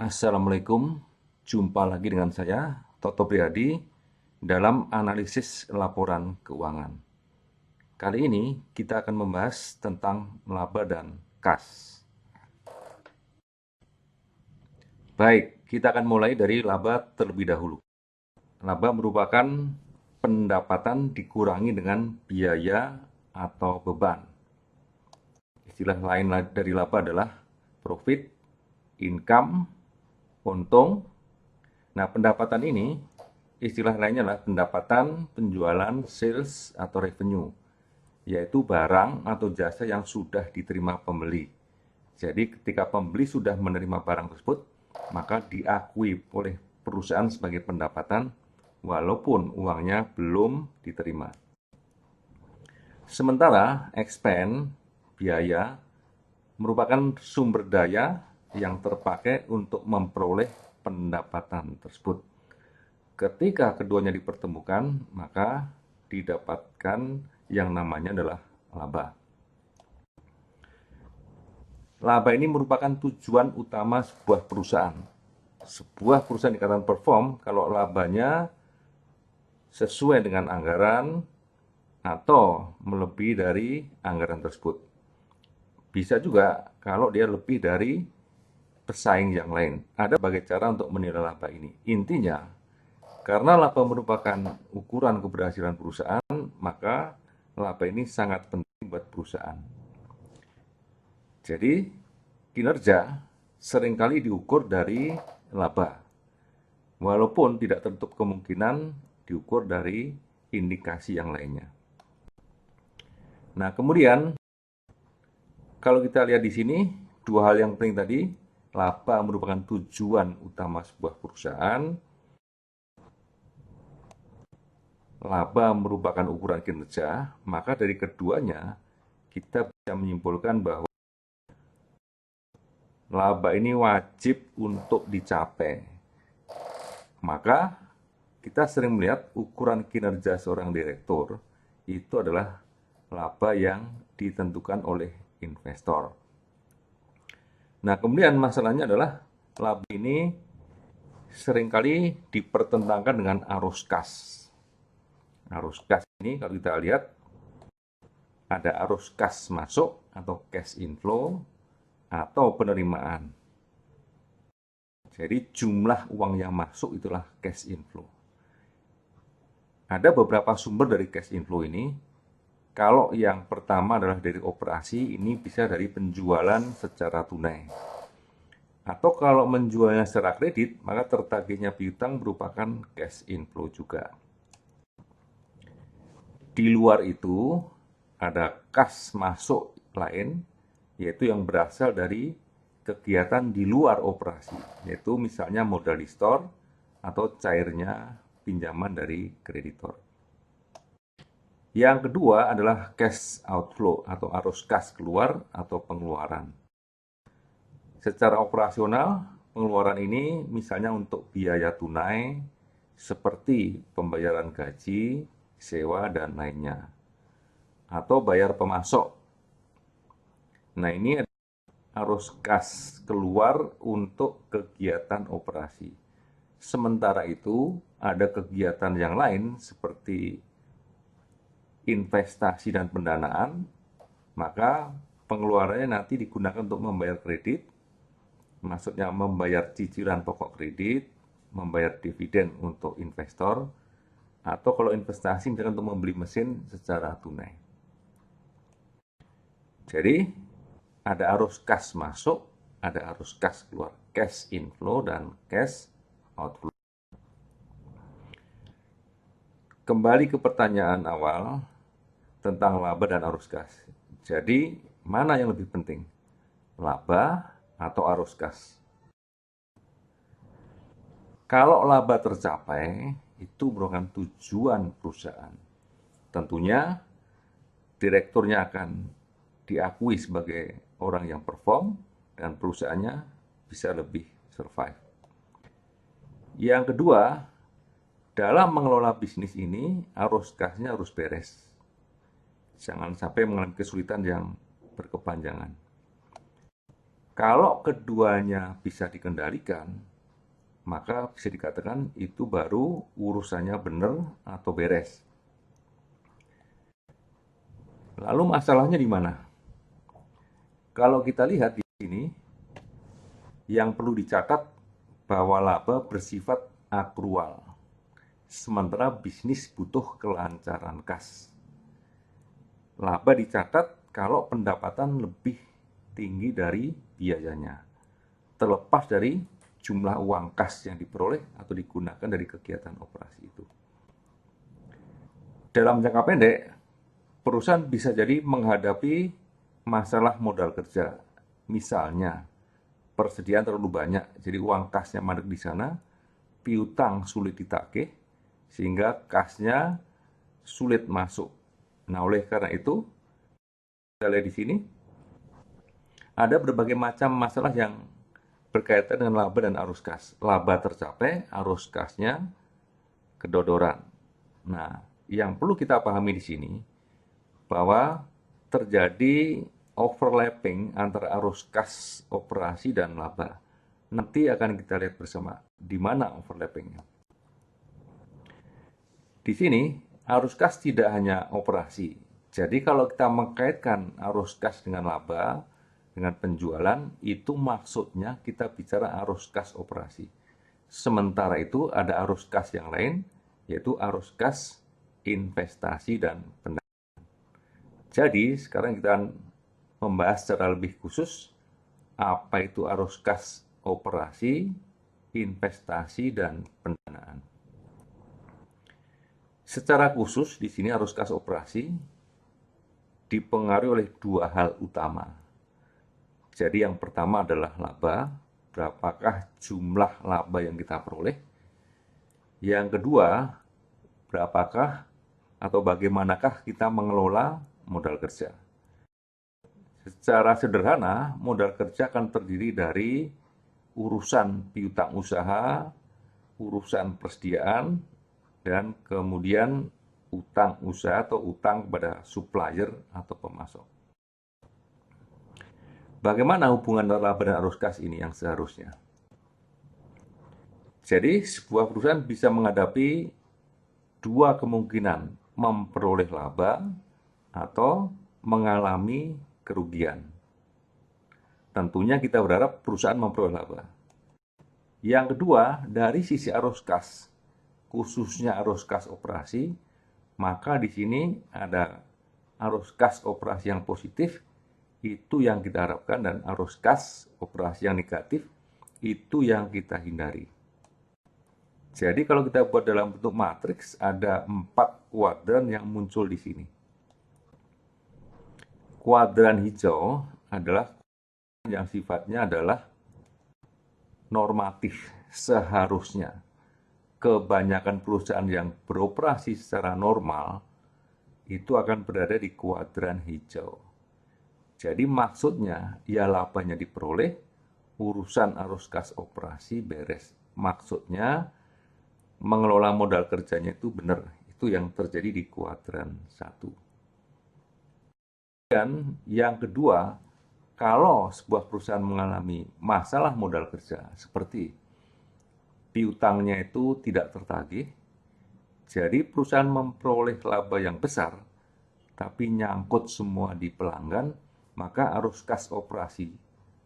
Assalamualaikum, jumpa lagi dengan saya, Toto Priadi, dalam analisis laporan keuangan. Kali ini kita akan membahas tentang laba dan kas. Baik, kita akan mulai dari laba terlebih dahulu. Laba merupakan pendapatan dikurangi dengan biaya atau beban. Istilah lain dari laba adalah profit, income, untung. Nah, pendapatan ini istilah lainnya adalah pendapatan penjualan, sales, atau revenue, yaitu barang atau jasa yang sudah diterima pembeli. Jadi ketika pembeli sudah menerima barang tersebut, maka diakui oleh perusahaan sebagai pendapatan walaupun uangnya belum diterima. Sementara expense, biaya, merupakan sumber daya yang terpakai untuk memperoleh pendapatan tersebut. Ketika keduanya dipertemukan, maka didapatkan yang namanya adalah laba. Laba ini merupakan tujuan utama sebuah perusahaan. Sebuah perusahaan dikatakan perform kalau labanya sesuai dengan anggaran atau melebihi dari anggaran tersebut. Bisa juga kalau dia lebih dari pesaing yang lain. Ada berbagai cara untuk menilai laba ini. Intinya, karena laba merupakan ukuran keberhasilan perusahaan, maka laba ini sangat penting buat perusahaan. Jadi, kinerja seringkali diukur dari laba. Walaupun tidak tertutup kemungkinan diukur dari indikasi yang lainnya. Nah, kemudian kalau kita lihat di sini, dua hal yang penting tadi, laba merupakan tujuan utama sebuah perusahaan, laba merupakan ukuran kinerja, maka dari keduanya kita bisa menyimpulkan bahwa laba ini wajib untuk dicapai. Maka kita sering melihat ukuran kinerja seorang direktur itu adalah laba yang ditentukan oleh investor. Nah, kemudian masalahnya adalah laba ini seringkali dipertentangkan dengan arus kas. Arus kas ini kalau kita lihat ada arus kas masuk atau cash inflow atau penerimaan. Jadi jumlah uang yang masuk itulah cash inflow. Ada beberapa sumber dari cash inflow ini. Kalau yang pertama adalah dari operasi, ini bisa dari penjualan secara tunai. Atau kalau menjualnya secara kredit, maka tertagihnya piutang merupakan cash inflow juga. Di luar itu, ada kas masuk lain, yaitu yang berasal dari kegiatan di luar operasi, yaitu misalnya modal di store atau cairnya pinjaman dari kreditor. Yang kedua adalah cash outflow atau arus kas keluar atau pengeluaran. Secara operasional, pengeluaran ini misalnya untuk biaya tunai seperti pembayaran gaji, sewa, dan lainnya. Atau bayar pemasok. Nah, ini arus kas keluar untuk kegiatan operasi. Sementara itu, ada kegiatan yang lain seperti investasi dan pendanaan, maka pengeluarannya nanti digunakan untuk membayar kredit, maksudnya membayar cicilan pokok kredit, membayar dividen untuk investor, atau kalau investasi misalkan untuk membeli mesin secara tunai. Jadi ada arus kas masuk, ada arus kas keluar, cash inflow dan cash outflow. Kembali ke pertanyaan awal tentang laba dan arus kas. Jadi mana yang lebih penting? Laba atau arus kas? Kalau laba tercapai, itu merupakan tujuan perusahaan. Tentunya direkturnya akan diakui sebagai orang yang perform dan perusahaannya bisa lebih survive. Yang kedua, dalam mengelola bisnis ini, arus kasnya harus beres. Jangan sampai mengalami kesulitan yang berkepanjangan. Kalau keduanya bisa dikendalikan, maka bisa dikatakan itu baru urusannya benar atau beres. Lalu masalahnya di mana? Kalau kita lihat di sini, yang perlu dicatat bahwa laba bersifat akrual, sementara bisnis butuh kelancaran kas. Laba dicatat kalau pendapatan lebih tinggi dari biayanya, terlepas dari jumlah uang kas yang diperoleh atau digunakan dari kegiatan operasi itu. Dalam jangka pendek, perusahaan bisa jadi menghadapi masalah modal kerja. Misalnya, persediaan terlalu banyak, jadi uang kasnya mandek di sana, piutang sulit ditagih, sehingga kasnya sulit masuk. Nah, oleh karena itu, kita lihat di sini, ada berbagai macam masalah yang berkaitan dengan laba dan arus kas. Laba tercapai, arus kasnya kedodoran. Nah, yang perlu kita pahami di sini, bahwa terjadi overlapping antara arus kas operasi dan laba. Nanti akan kita lihat bersama di mana overlappingnya. Di sini, arus kas tidak hanya operasi. Jadi kalau kita mengkaitkan arus kas dengan laba, dengan penjualan, itu maksudnya kita bicara arus kas operasi. Sementara itu ada arus kas yang lain, yaitu arus kas investasi dan pendanaan. Jadi sekarang kita membahas secara lebih khusus apa itu arus kas operasi, investasi, dan pendanaan. Secara khusus di sini arus kas operasi dipengaruhi oleh dua hal utama. Jadi yang pertama adalah laba, berapakah jumlah laba yang kita peroleh. Yang kedua, berapakah atau bagaimanakah kita mengelola modal kerja. Secara sederhana, modal kerja akan terdiri dari urusan piutang usaha, urusan persediaan, dan kemudian utang usaha atau utang kepada supplier atau pemasok. Bagaimana hubungan laba dan arus kas ini yang seharusnya? Jadi, sebuah perusahaan bisa menghadapi dua kemungkinan, memperoleh laba atau mengalami kerugian. Tentunya kita berharap perusahaan memperoleh laba. Yang kedua, dari sisi arus kas, khususnya arus kas operasi, maka di sini ada arus kas operasi yang positif, itu yang kita harapkan, dan arus kas operasi yang negatif, itu yang kita hindari. Jadi kalau kita buat dalam bentuk matriks, ada 4 kuadran yang muncul di sini. Kuadran hijau adalah yang sifatnya adalah normatif, seharusnya. Kebanyakan perusahaan yang beroperasi secara normal, itu akan berada di kuadran hijau. Jadi maksudnya, ya labanya diperoleh, urusan arus kas operasi beres. Maksudnya, mengelola modal kerjanya itu benar. Itu yang terjadi di kuadran 1. Dan yang kedua, kalau sebuah perusahaan mengalami masalah modal kerja, seperti piutangnya itu tidak tertagih, jadi perusahaan memperoleh laba yang besar, tapi nyangkut semua di pelanggan, maka arus kas operasi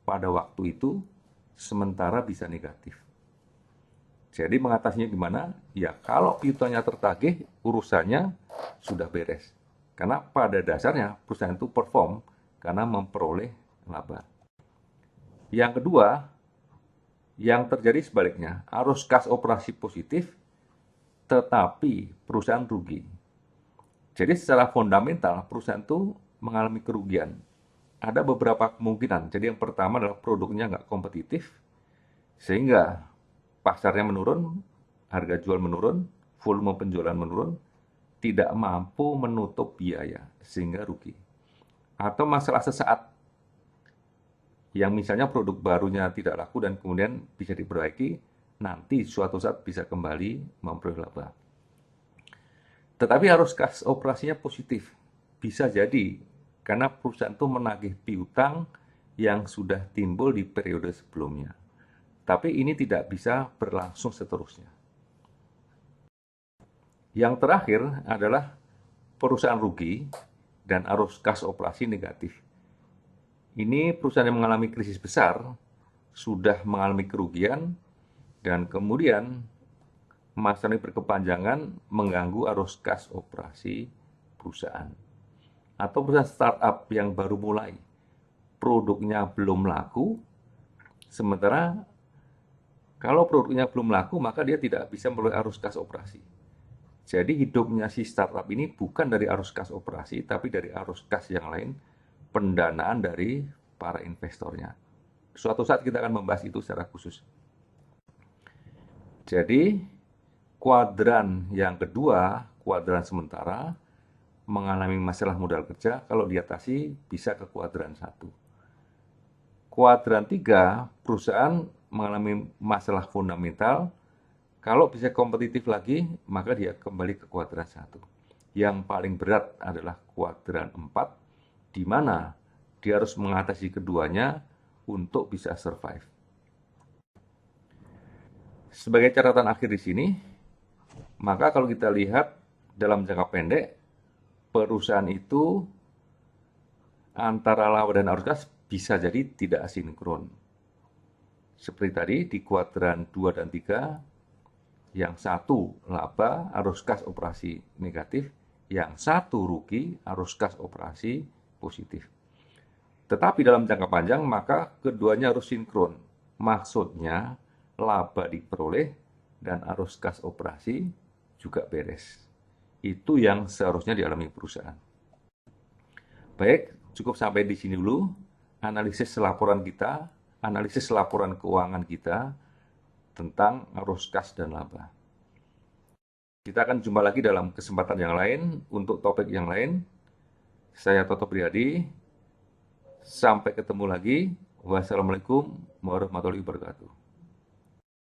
pada waktu itu sementara bisa negatif. Jadi mengatasinya gimana? Ya kalau piutangnya tertagih, urusannya sudah beres. Karena pada dasarnya perusahaan itu perform karena memperoleh laba. Yang kedua, yang terjadi sebaliknya, arus kas operasi positif, tetapi perusahaan rugi. Jadi secara fundamental perusahaan itu mengalami kerugian. Ada beberapa kemungkinan. Jadi yang pertama adalah produknya nggak kompetitif, sehingga pasarnya menurun, harga jual menurun, volume penjualan menurun, tidak mampu menutup biaya, sehingga rugi. Atau masalah sesaat, yang misalnya produk barunya tidak laku dan kemudian bisa diperbaiki, nanti suatu saat bisa kembali memperoleh laba. Tetapi arus kas operasinya positif. Bisa jadi karena perusahaan itu menagih piutang yang sudah timbul di periode sebelumnya. Tapi ini tidak bisa berlangsung seterusnya. Yang terakhir adalah perusahaan rugi dan arus kas operasi negatif. Ini perusahaan yang mengalami krisis besar, sudah mengalami kerugian, dan kemudian masalah ini berkepanjangan mengganggu arus kas operasi perusahaan. Atau perusahaan startup yang baru mulai, produknya belum laku, sementara kalau produknya belum laku, maka dia tidak bisa melalui arus kas operasi. Jadi hidupnya si startup ini bukan dari arus kas operasi, tapi dari arus kas yang lain, pendanaan dari para investornya. Suatu saat kita akan membahas itu secara khusus. Jadi, kuadran yang kedua, kuadran sementara, mengalami masalah modal kerja, kalau diatasi bisa ke kuadran 1. Kuadran 3, perusahaan mengalami masalah fundamental, kalau bisa kompetitif lagi, maka dia kembali ke kuadran 1. Yang paling berat adalah kuadran 4, di mana dia harus mengatasi keduanya untuk bisa survive. Sebagai catatan akhir di sini, maka kalau kita lihat dalam jangka pendek, perusahaan itu antara laba dan arus kas bisa jadi tidak sinkron. Seperti tadi di kuadran 2 dan 3, yang satu laba, arus kas operasi negatif, yang satu rugi, arus kas operasi positif. Tetapi dalam jangka panjang, maka keduanya harus sinkron. Maksudnya, laba diperoleh dan arus kas operasi juga beres. Itu yang seharusnya dialami perusahaan. Baik, cukup sampai di sini dulu analisis laporan kita, analisis laporan keuangan kita tentang arus kas dan laba. Kita akan jumpa lagi dalam kesempatan yang lain untuk topik yang lain. Saya Toto Priadi. Sampai ketemu lagi. Wassalamualaikum warahmatullahi wabarakatuh.